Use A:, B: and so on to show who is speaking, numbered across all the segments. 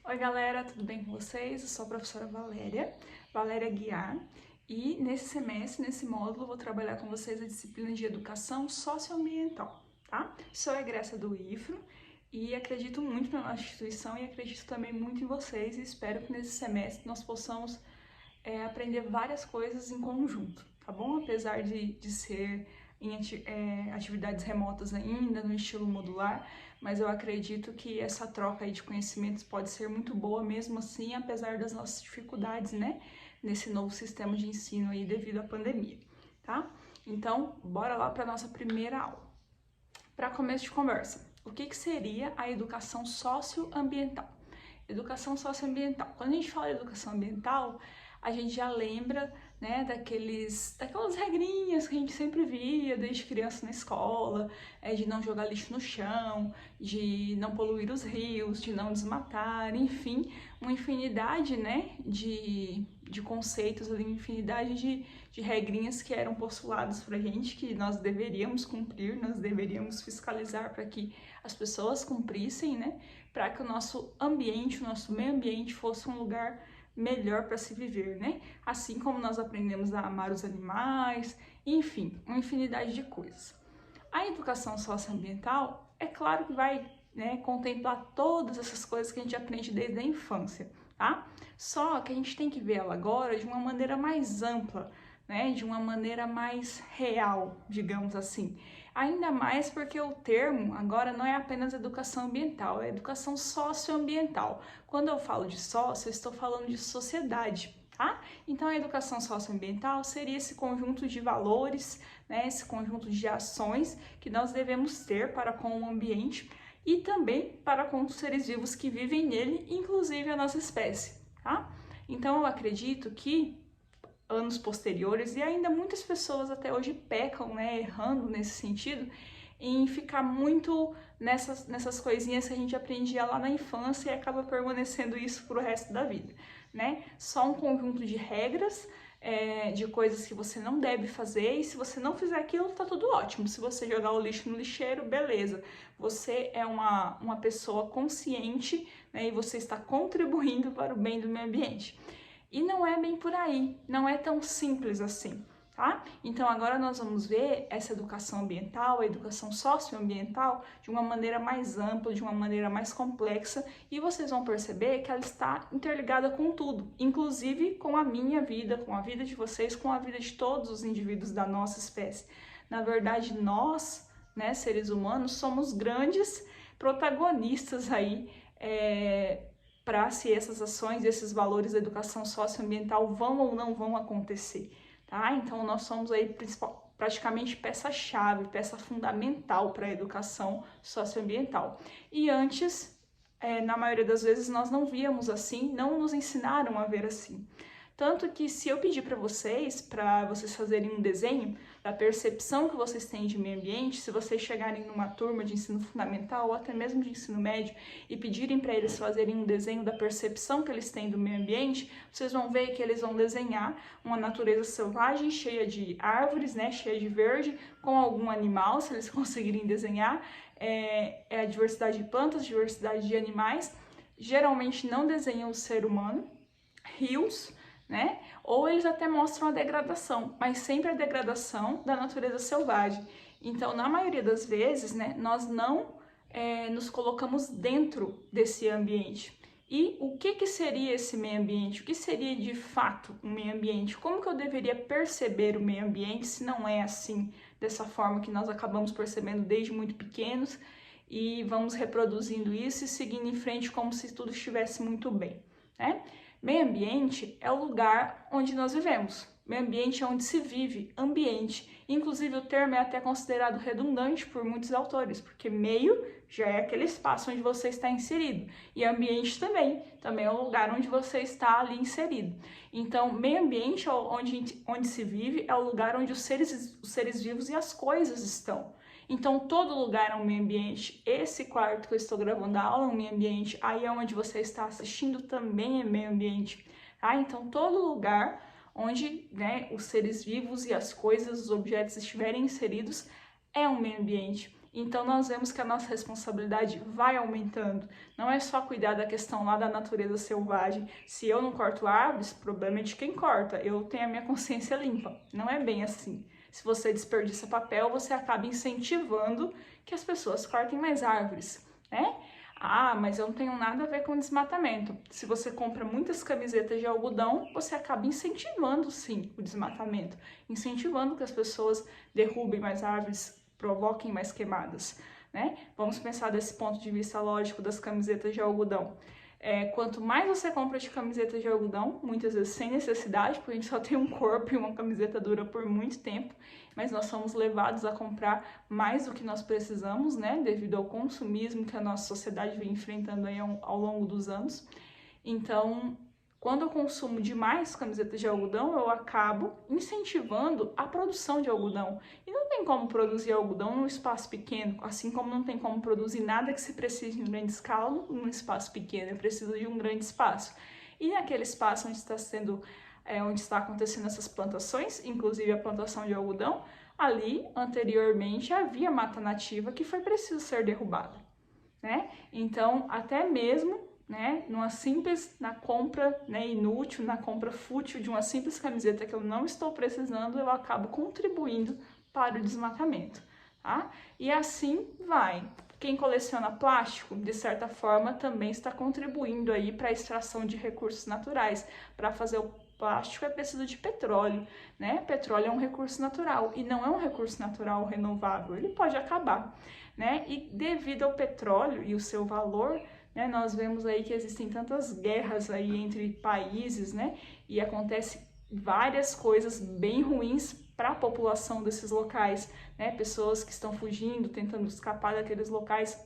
A: Oi galera, tudo bem com vocês? Eu sou a professora Valéria Guiar, e nesse semestre, nesse módulo, vou trabalhar com vocês a disciplina de Educação Socioambiental, tá? Sou egressa do IFRO e acredito muito na nossa instituição e acredito também muito em vocês e espero que nesse semestre nós possamos aprender várias coisas em conjunto, tá bom? Apesar de ser em atividades remotas ainda, no estilo modular, mas eu acredito que essa troca aí de conhecimentos pode ser muito boa mesmo assim, apesar das nossas dificuldades, né? Nesse novo sistema de ensino aí devido à pandemia, tá? Então, bora lá para nossa primeira aula. Para começo de conversa, o que seria a educação socioambiental? Educação socioambiental. Quando a gente fala de educação ambiental, a gente já lembra, né, daquelas regrinhas que a gente sempre via desde criança na escola, de não jogar lixo no chão, de não poluir os rios, de não desmatar, enfim, uma infinidade, né, de conceitos, uma infinidade de regrinhas que eram postuladas pra gente, que nós deveríamos cumprir, nós deveríamos fiscalizar para que as pessoas cumprissem, né, para que o nosso ambiente, o nosso meio ambiente fosse um lugar melhor para se viver, né? Assim como nós aprendemos a amar os animais, enfim, uma infinidade de coisas. A educação socioambiental, é claro que vai, né, contemplar todas essas coisas que a gente aprende desde a infância, tá? Só que a gente tem que ver ela agora de uma maneira mais ampla, né, de uma maneira mais real, digamos assim. Ainda mais porque o termo agora não é apenas educação ambiental, é educação socioambiental. Quando eu falo de sócio, eu estou falando de sociedade, tá? Então a educação socioambiental seria esse conjunto de valores, né, esse conjunto de ações que nós devemos ter para com o ambiente e também para com os seres vivos que vivem nele, inclusive a nossa espécie, tá? Então eu acredito que anos posteriores, e ainda muitas pessoas até hoje pecam, né, errando nesse sentido, em ficar muito nessas coisinhas que a gente aprendia lá na infância e acaba permanecendo isso pro resto da vida, né? Só um conjunto de regras, de coisas que você não deve fazer, e se você não fizer aquilo, tá tudo ótimo. Se você jogar o lixo no lixeiro, beleza. Você é uma pessoa consciente, né, e você está contribuindo para o bem do meio ambiente. E não é bem por aí, não é tão simples assim, tá? Então agora nós vamos ver essa educação ambiental, a educação socioambiental, de uma maneira mais ampla, de uma maneira mais complexa, e vocês vão perceber que ela está interligada com tudo, inclusive com a minha vida, com a vida de vocês, com a vida de todos os indivíduos da nossa espécie. Na verdade, nós, né, seres humanos, somos grandes protagonistas aí, para se essas ações, esses valores da educação socioambiental vão ou não vão acontecer, tá? Então nós somos aí praticamente peça-chave, peça fundamental para a educação socioambiental. E antes, na maioria das vezes, nós não víamos assim, não nos ensinaram a ver assim. Tanto que se eu pedir para vocês fazerem um desenho da percepção que vocês têm de meio ambiente, se vocês chegarem numa turma de ensino fundamental ou até mesmo de ensino médio e pedirem para eles fazerem um desenho da percepção que eles têm do meio ambiente, vocês vão ver que eles vão desenhar uma natureza selvagem, cheia de árvores, né, cheia de verde, com algum animal, se eles conseguirem desenhar, a diversidade de plantas, diversidade de animais. Geralmente não desenham o ser humano, rios, né? Ou eles até mostram a degradação, mas sempre a degradação da natureza selvagem. Então, na maioria das vezes, né, nós não nos colocamos dentro desse ambiente. E o que seria esse meio ambiente? O que seria de fato um meio ambiente? Como que eu deveria perceber o meio ambiente se não é assim, dessa forma que nós acabamos percebendo desde muito pequenos e vamos reproduzindo isso e seguindo em frente como se tudo estivesse muito bem, né? Meio ambiente é o lugar onde nós vivemos. Meio ambiente é onde se vive, ambiente. Inclusive o termo é até considerado redundante por muitos autores, porque meio já é aquele espaço onde você está inserido. E ambiente também é o lugar onde você está ali inserido. Então, meio ambiente, onde se vive, é o lugar onde os seres vivos e as coisas estão. Então, todo lugar é um meio ambiente. Esse quarto que eu estou gravando a aula é um meio ambiente. Aí é onde você está assistindo também é meio ambiente, tá? Então, todo lugar onde, né, os seres vivos e as coisas, os objetos estiverem inseridos é um meio ambiente. Então nós vemos que a nossa responsabilidade vai aumentando. Não é só cuidar da questão lá da natureza selvagem. Se eu não corto árvores, o problema é de quem corta. Eu tenho a minha consciência limpa. Não é bem assim. Se você desperdiça papel, você acaba incentivando que as pessoas cortem mais árvores, né? Ah, mas eu não tenho nada a ver com desmatamento. Se você compra muitas camisetas de algodão, você acaba incentivando sim o desmatamento, incentivando que as pessoas derrubem mais árvores, provoquem mais queimadas, né? Vamos pensar desse ponto de vista lógico das camisetas de algodão. Quanto mais você compra de camiseta de algodão, muitas vezes sem necessidade, porque a gente só tem um corpo e uma camiseta dura por muito tempo, mas nós somos levados a comprar mais do que nós precisamos, né, devido ao consumismo que a nossa sociedade vem enfrentando aí ao longo dos anos. Então, quando eu consumo demais camisetas de algodão, eu acabo incentivando a produção de algodão. E não tem como produzir algodão num espaço pequeno, assim como não tem como produzir nada que se precise em grande escala num espaço pequeno, eu preciso de um grande espaço. E naquele espaço onde está acontecendo essas plantações, inclusive a plantação de algodão, ali anteriormente havia mata nativa que foi preciso ser derrubada, né? Então, até mesmo na compra, né, inútil, na compra fútil de uma simples camiseta que eu não estou precisando, eu acabo contribuindo para o desmatamento, tá? E assim vai. Quem coleciona plástico, de certa forma, também está contribuindo aí para a extração de recursos naturais. Para fazer o plástico é preciso de petróleo, né? Petróleo é um recurso natural e não é um recurso natural renovável, ele pode acabar, né? E devido ao petróleo e o seu valor, né, nós vemos aí que existem tantas guerras aí entre países, né, e acontece várias coisas bem ruins para a população desses locais, né, pessoas que estão fugindo, tentando escapar daqueles locais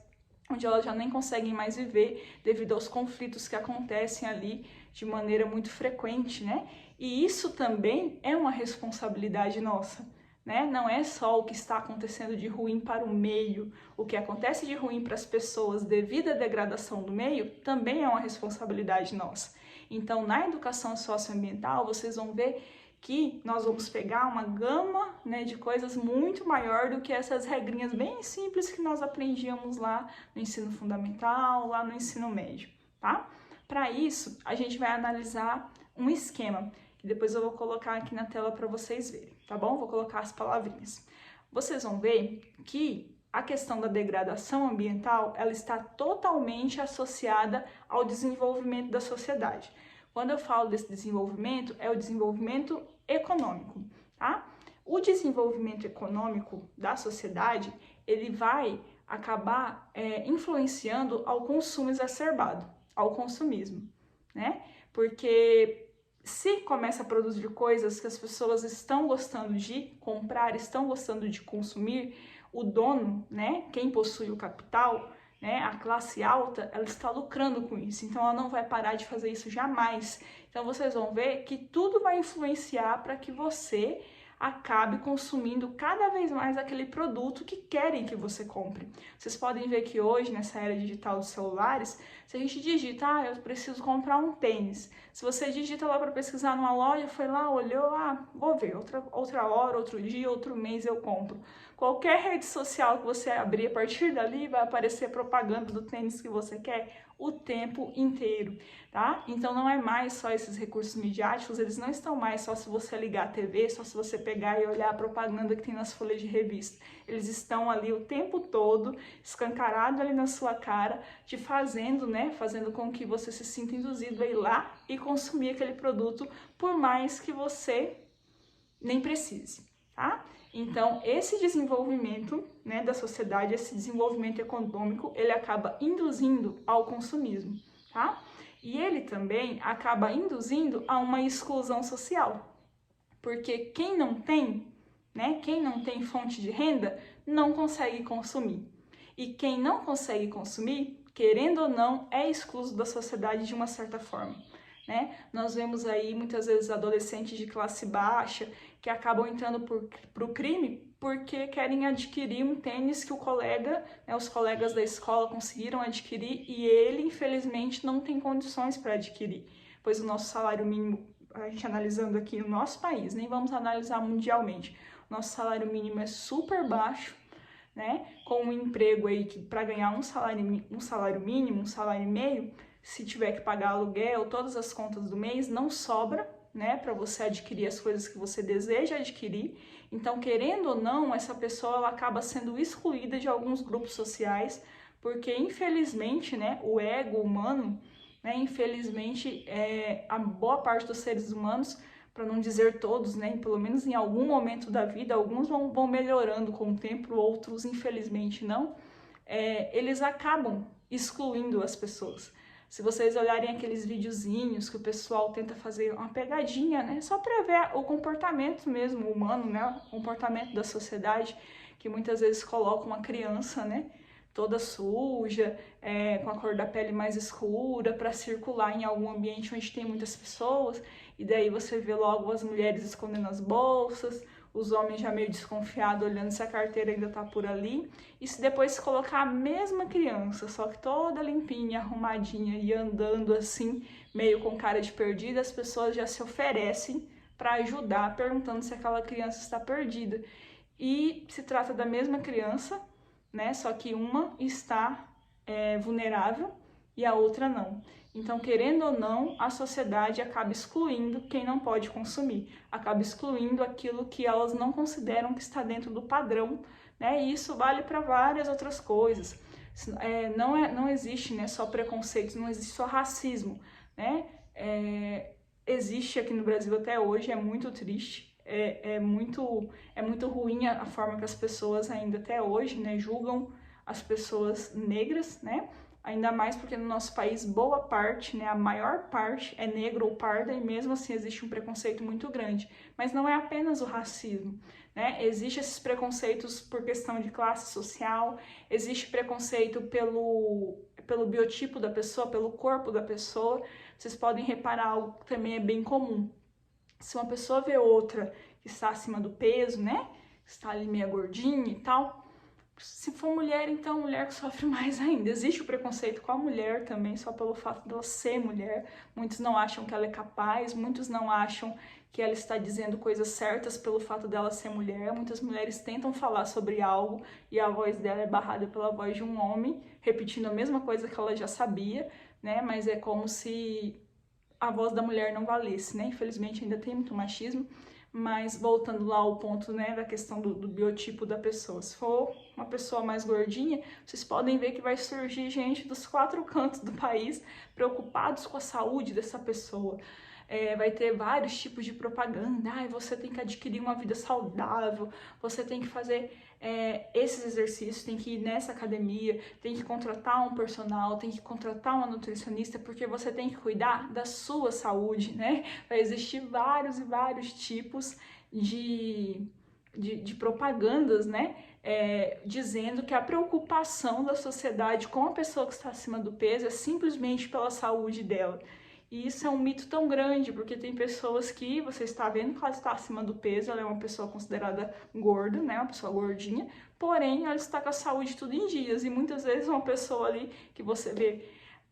A: onde elas já nem conseguem mais viver devido aos conflitos que acontecem ali de maneira muito frequente, né, e isso também é uma responsabilidade nossa. Né? Não é só o que está acontecendo de ruim para o meio, o que acontece de ruim para as pessoas devido à degradação do meio também é uma responsabilidade nossa. Então, na educação socioambiental, vocês vão ver que nós vamos pegar uma gama, né, de coisas muito maior do que essas regrinhas bem simples que nós aprendíamos lá no ensino fundamental, lá no ensino médio, tá? Para isso, a gente vai analisar um esquema que depois eu vou colocar aqui na tela para vocês verem, tá bom? Vou colocar as palavrinhas. Vocês vão ver que a questão da degradação ambiental, ela está totalmente associada ao desenvolvimento da sociedade. Quando eu falo desse desenvolvimento, é o desenvolvimento econômico, tá? O desenvolvimento econômico da sociedade, ele vai acabar influenciando ao consumo exacerbado, ao consumismo, né? Porque se começa a produzir coisas que as pessoas estão gostando de comprar, estão gostando de consumir, o dono, né, quem possui o capital, né, a classe alta, ela está lucrando com isso, então ela não vai parar de fazer isso jamais. Então vocês vão ver que tudo vai influenciar para que você acabe consumindo cada vez mais aquele produto que querem que você compre. Vocês podem ver que hoje, nessa era digital dos celulares, se a gente digita, eu preciso comprar um tênis. Se você digita lá para pesquisar numa loja, foi lá, olhou, vou ver, outra hora, outro dia, outro mês eu compro. Qualquer rede social que você abrir a partir dali, vai aparecer propaganda do tênis que você quer o tempo inteiro, tá? Então não é mais só esses recursos midiáticos, eles não estão mais só se você ligar a TV, só se você pegar e olhar a propaganda que tem nas folhas de revista. Eles estão ali o tempo todo, escancarado ali na sua cara, te fazendo, né? Fazendo com que você se sinta induzido a ir lá e consumir aquele produto, por mais que você nem precise, tá? Então, esse desenvolvimento, né, da sociedade, esse desenvolvimento econômico, ele acaba induzindo ao consumismo, tá? E ele também acaba induzindo a uma exclusão social, porque quem não tem, né, quem não tem fonte de renda, não consegue consumir. E quem não consegue consumir, querendo ou não, é excluso da sociedade de uma certa forma. Né? Nós vemos aí muitas vezes adolescentes de classe baixa que acabam entrando para o crime porque querem adquirir um tênis que o colega, né, os colegas da escola conseguiram adquirir e ele, infelizmente, não tem condições para adquirir, pois o nosso salário mínimo, a gente analisando aqui no nosso país, nem vamos analisar mundialmente, o nosso salário mínimo é super baixo, né, com um emprego aí que para ganhar um salário mínimo, um salário e meio, se tiver que pagar aluguel, todas as contas do mês, não sobra, né, para você adquirir as coisas que você deseja adquirir. Então, querendo ou não, essa pessoa ela acaba sendo excluída de alguns grupos sociais, porque infelizmente, né, o ego humano, né, infelizmente, a boa parte dos seres humanos, para não dizer todos, né, pelo menos em algum momento da vida, alguns vão melhorando com o tempo, outros infelizmente não, eles acabam excluindo as pessoas. Se vocês olharem aqueles videozinhos que o pessoal tenta fazer uma pegadinha, né, só para ver o comportamento mesmo humano, né, o comportamento da sociedade, que muitas vezes coloca uma criança, né, toda suja, com a cor da pele mais escura, para circular em algum ambiente onde tem muitas pessoas, e daí você vê logo as mulheres escondendo as bolsas, os homens já meio desconfiados, olhando se a carteira ainda tá por ali. E se depois se colocar a mesma criança, só que toda limpinha, arrumadinha e andando assim, meio com cara de perdida, as pessoas já se oferecem para ajudar, perguntando se aquela criança está perdida. E se trata da mesma criança, né? Só que uma está vulnerável e a outra não. Então, querendo ou não, a sociedade acaba excluindo quem não pode consumir, acaba excluindo aquilo que elas não consideram que está dentro do padrão, né? E isso vale para várias outras coisas. Não existe, né, só preconceitos, não existe só racismo, né? Existe aqui no Brasil até hoje, é muito triste, é muito ruim a forma que as pessoas ainda até hoje, né, julgam as pessoas negras, né? Ainda mais porque no nosso país boa parte, né, a maior parte é negra ou parda e mesmo assim existe um preconceito muito grande. Mas não é apenas o racismo, né? Existem esses preconceitos por questão de classe social, existe preconceito pelo biotipo da pessoa, pelo corpo da pessoa. Vocês podem reparar algo que também é bem comum. Se uma pessoa vê outra que está acima do peso, né, está ali meio gordinha e tal, se for mulher, então mulher que sofre mais ainda. Existe o preconceito com a mulher também, só pelo fato dela ser mulher. Muitos não acham que ela é capaz, muitos não acham que ela está dizendo coisas certas pelo fato dela ser mulher. Muitas mulheres tentam falar sobre algo e a voz dela é barrada pela voz de um homem, repetindo a mesma coisa que ela já sabia, né? Mas é como se a voz da mulher não valesse, né? Infelizmente ainda tem muito machismo. Mas voltando lá ao ponto, né, da questão do biotipo da pessoa. Se for uma pessoa mais gordinha, vocês podem ver que vai surgir gente dos 4 cantos do país preocupados com a saúde dessa pessoa. Vai ter vários tipos de propaganda. Você tem que adquirir uma vida saudável, você tem que fazer esses exercícios, tem que ir nessa academia, tem que contratar um personal, tem que contratar uma nutricionista, porque você tem que cuidar da sua saúde, né? Vai existir vários e vários tipos de propagandas, né? Dizendo que a preocupação da sociedade com a pessoa que está acima do peso é simplesmente pela saúde dela. E isso é um mito tão grande, porque tem pessoas que você está vendo que ela está acima do peso, ela é uma pessoa considerada gorda, né, uma pessoa gordinha, porém ela está com a saúde tudo em dias, e muitas vezes uma pessoa ali que você vê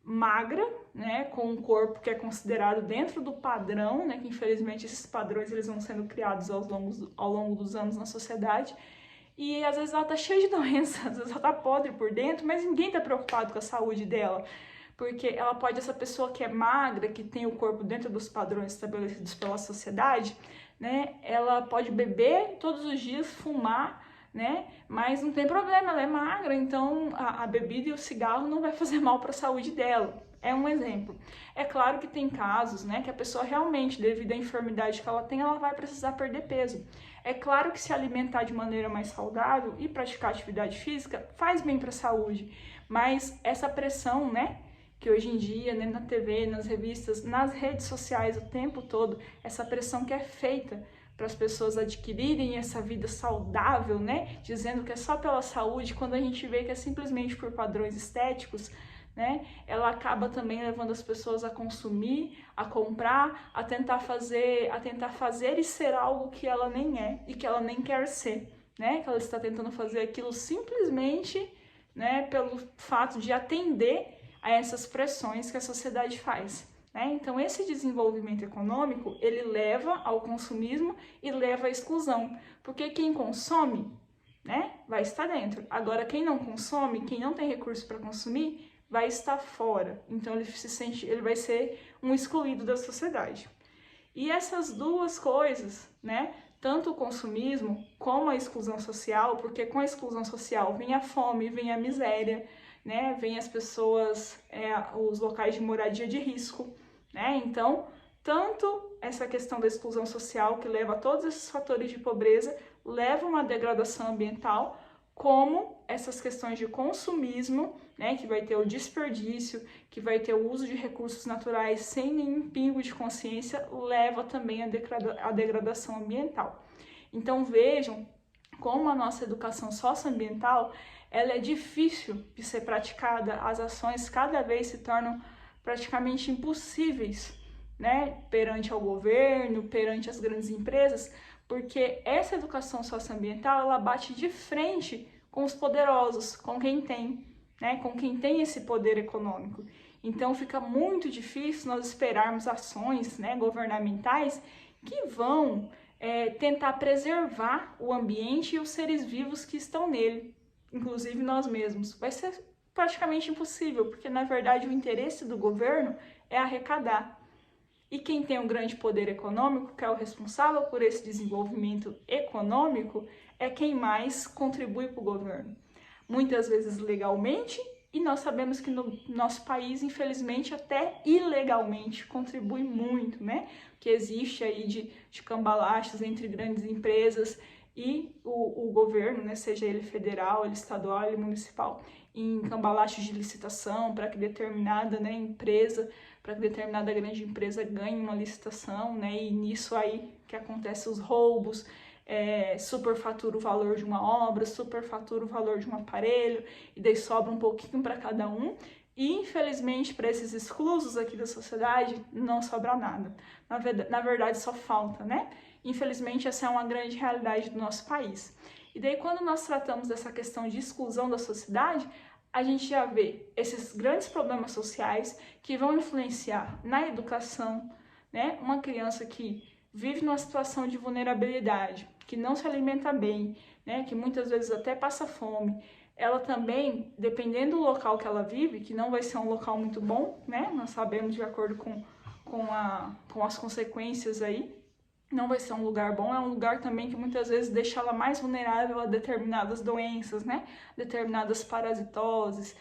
A: magra, né, com um corpo que é considerado dentro do padrão, né, que infelizmente esses padrões eles vão sendo criados ao longo dos anos na sociedade, e às vezes ela tá cheia de doenças, às vezes ela tá podre por dentro, mas ninguém tá preocupado com a saúde dela. Porque ela pode, essa pessoa que é magra, que tem o corpo dentro dos padrões estabelecidos pela sociedade, né, ela pode beber todos os dias, fumar, né, mas não tem problema, ela é magra, então a bebida e o cigarro não vai fazer mal para a saúde dela. É um exemplo. É claro que tem casos, né, que a pessoa realmente, devido à enfermidade que ela tem, ela vai precisar perder peso. É claro que se alimentar de maneira mais saudável e praticar atividade física faz bem para a saúde, mas essa pressão, né, que hoje em dia, né, na TV, nas revistas, nas redes sociais, o tempo todo, essa pressão que é feita para as pessoas adquirirem essa vida saudável, né, dizendo que é só pela saúde, quando a gente vê que é simplesmente por padrões estéticos, né, ela acaba também levando as pessoas a consumir, a comprar, a tentar fazer e ser algo que ela nem é e que ela nem quer ser, né, que ela está tentando fazer aquilo simplesmente, né, pelo fato de atender a essas pressões que a sociedade faz, né? Então esse desenvolvimento econômico, ele leva ao consumismo e leva à exclusão, porque quem consome, né? Vai estar dentro. Agora, quem não consome, quem não tem recurso para consumir, vai estar fora. Então, ele vai ser um excluído da sociedade. E essas duas coisas, né? Tanto o consumismo como a exclusão social, porque com a exclusão social vem a fome, vem a miséria, né? Vem as pessoas, os locais de moradia de risco, né? Então, tanto essa questão da exclusão social, que leva a todos esses fatores de pobreza, leva a uma degradação ambiental, como essas questões de consumismo, né, que vai ter o desperdício, que vai ter o uso de recursos naturais sem nenhum pingo de consciência, leva também à degradação ambiental. Então vejam como a nossa educação socioambiental ela é difícil de ser praticada, as ações cada vez se tornam praticamente impossíveis, né, perante ao governo, perante as grandes empresas, porque essa educação socioambiental ela bate de frente com os poderosos, com quem tem, né, com quem tem esse poder econômico. Então fica muito difícil nós esperarmos ações, né, governamentais que vão tentar preservar o ambiente e os seres vivos que estão nele, inclusive nós mesmos. Vai ser praticamente impossível, porque na verdade o interesse do governo é arrecadar. E quem tem um grande poder econômico, que é o responsável por esse desenvolvimento econômico, é quem mais contribui para o governo. Muitas vezes legalmente, e nós sabemos que no nosso país, infelizmente, até ilegalmente contribui muito, né? Que existe aí de cambalachos entre grandes empresas e o governo, né? Seja ele federal, ele estadual, ele municipal, em cambalachos de licitação para que determinada, né, empresa, para que determinada grande empresa ganhe uma licitação, né? E nisso aí que acontece os roubos, superfatura o valor de uma obra, superfatura o valor de um aparelho, e daí sobra um pouquinho para cada um. E infelizmente para esses exclusos aqui da sociedade não sobra nada. Na verdade só falta, né? Infelizmente essa é uma grande realidade do nosso país. E daí quando nós tratamos dessa questão de exclusão da sociedade, a gente já vê esses grandes problemas sociais que vão influenciar na educação, né? Uma criança que vive numa situação de vulnerabilidade, que não se alimenta bem, né? Que muitas vezes até passa fome, ela também, dependendo do local que ela vive, que não vai ser um local muito bom, né? Nós sabemos de acordo com as consequências aí, não vai ser um lugar bom, é um lugar também que muitas vezes deixa ela mais vulnerável a determinadas doenças, né? Determinadas parasitoses,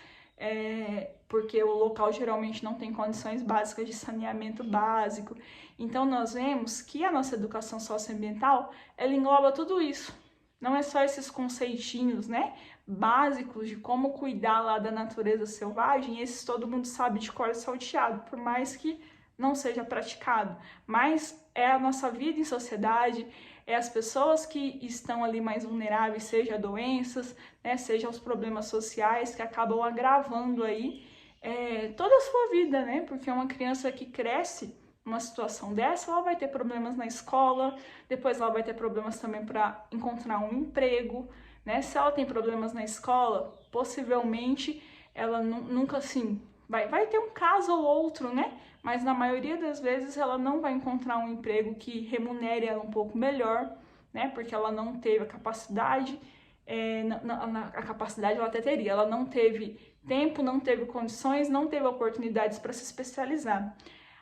A: porque o local geralmente não tem condições básicas de saneamento básico. Então nós vemos que a nossa educação socioambiental, ela engloba tudo isso. Não é só esses conceitinhos, né, básicos de como cuidar lá da natureza selvagem, esses todo mundo sabe de cor e salteado, por mais que não seja praticado, mas é a nossa vida em sociedade, é as pessoas que estão ali mais vulneráveis, seja doenças, né, seja os problemas sociais que acabam agravando aí toda a sua vida, né, porque uma criança que cresce numa situação dessa, ela vai ter problemas na escola, depois ela vai ter problemas também para encontrar um emprego, né, se ela tem problemas na escola, possivelmente ela nunca assim, vai ter um caso ou outro, né? Mas na maioria das vezes ela não vai encontrar um emprego que remunere ela um pouco melhor, né? Porque ela não teve a capacidade, a capacidade ela até teria, ela não teve tempo, não teve condições, não teve oportunidades para se especializar.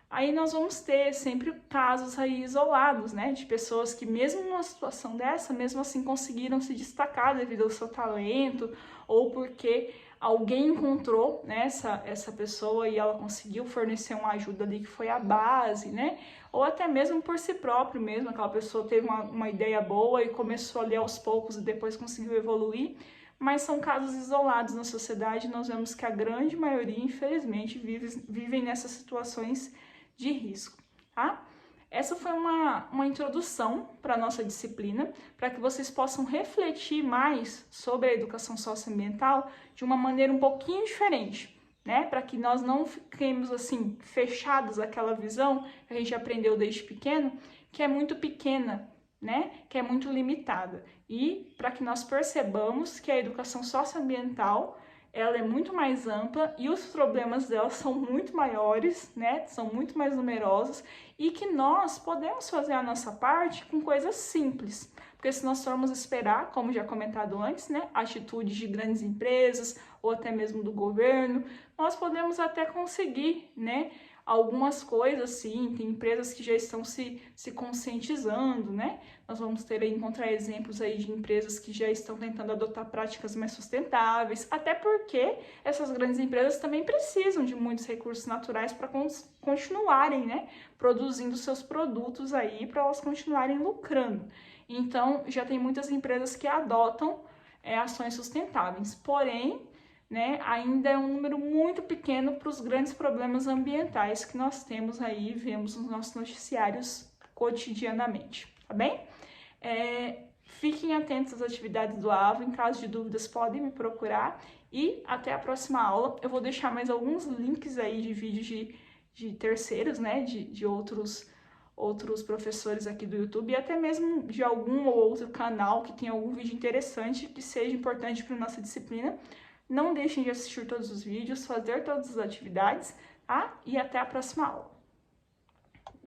A: Aí nós vamos ter sempre casos aí isolados, né, de pessoas que mesmo numa situação dessa, mesmo assim conseguiram se destacar devido ao seu talento, ou porque alguém encontrou, né, essa pessoa e ela conseguiu fornecer uma ajuda ali que foi a base, né, ou até mesmo por si próprio mesmo, aquela pessoa teve uma ideia boa e começou ali aos poucos e depois conseguiu evoluir, mas são casos isolados na sociedade, nós vemos que a grande maioria, infelizmente, vivem nessas situações de risco, tá? Essa foi uma introdução para a nossa disciplina, para que vocês possam refletir mais sobre a educação socioambiental de uma maneira um pouquinho diferente, né? Para que nós não fiquemos assim, fechados àquela visão que a gente aprendeu desde pequeno, que é muito pequena, né? Que é muito limitada. E para que nós percebamos que a educação socioambiental ela é muito mais ampla e os problemas dela são muito maiores, né? São muito mais numerosos e que nós podemos fazer a nossa parte com coisas simples. porque se nós formos esperar, como já comentado antes, né, atitudes de grandes empresas ou até mesmo do governo, nós podemos até conseguir, né, algumas coisas, sim, tem empresas que já estão se conscientizando, né? Nós vamos ter aí, encontrar exemplos aí de empresas que já estão tentando adotar práticas mais sustentáveis, até porque essas grandes empresas também precisam de muitos recursos naturais para continuarem, né, produzindo seus produtos aí, para elas continuarem lucrando. Então, já tem muitas empresas que adotam ações sustentáveis, porém, né, ainda é um número muito pequeno para os grandes problemas ambientais que nós temos aí, vemos nos nossos noticiários cotidianamente, tá bem? Fiquem atentos às atividades do AVA, em caso de dúvidas podem me procurar e até a próxima aula. Eu vou deixar mais alguns links aí de vídeos de terceiros, né, de outros professores aqui do YouTube e até mesmo de algum ou outro canal que tenha algum vídeo interessante que seja importante para a nossa disciplina. Não deixem de assistir todos os vídeos, fazer todas as atividades, tá? E até a próxima aula.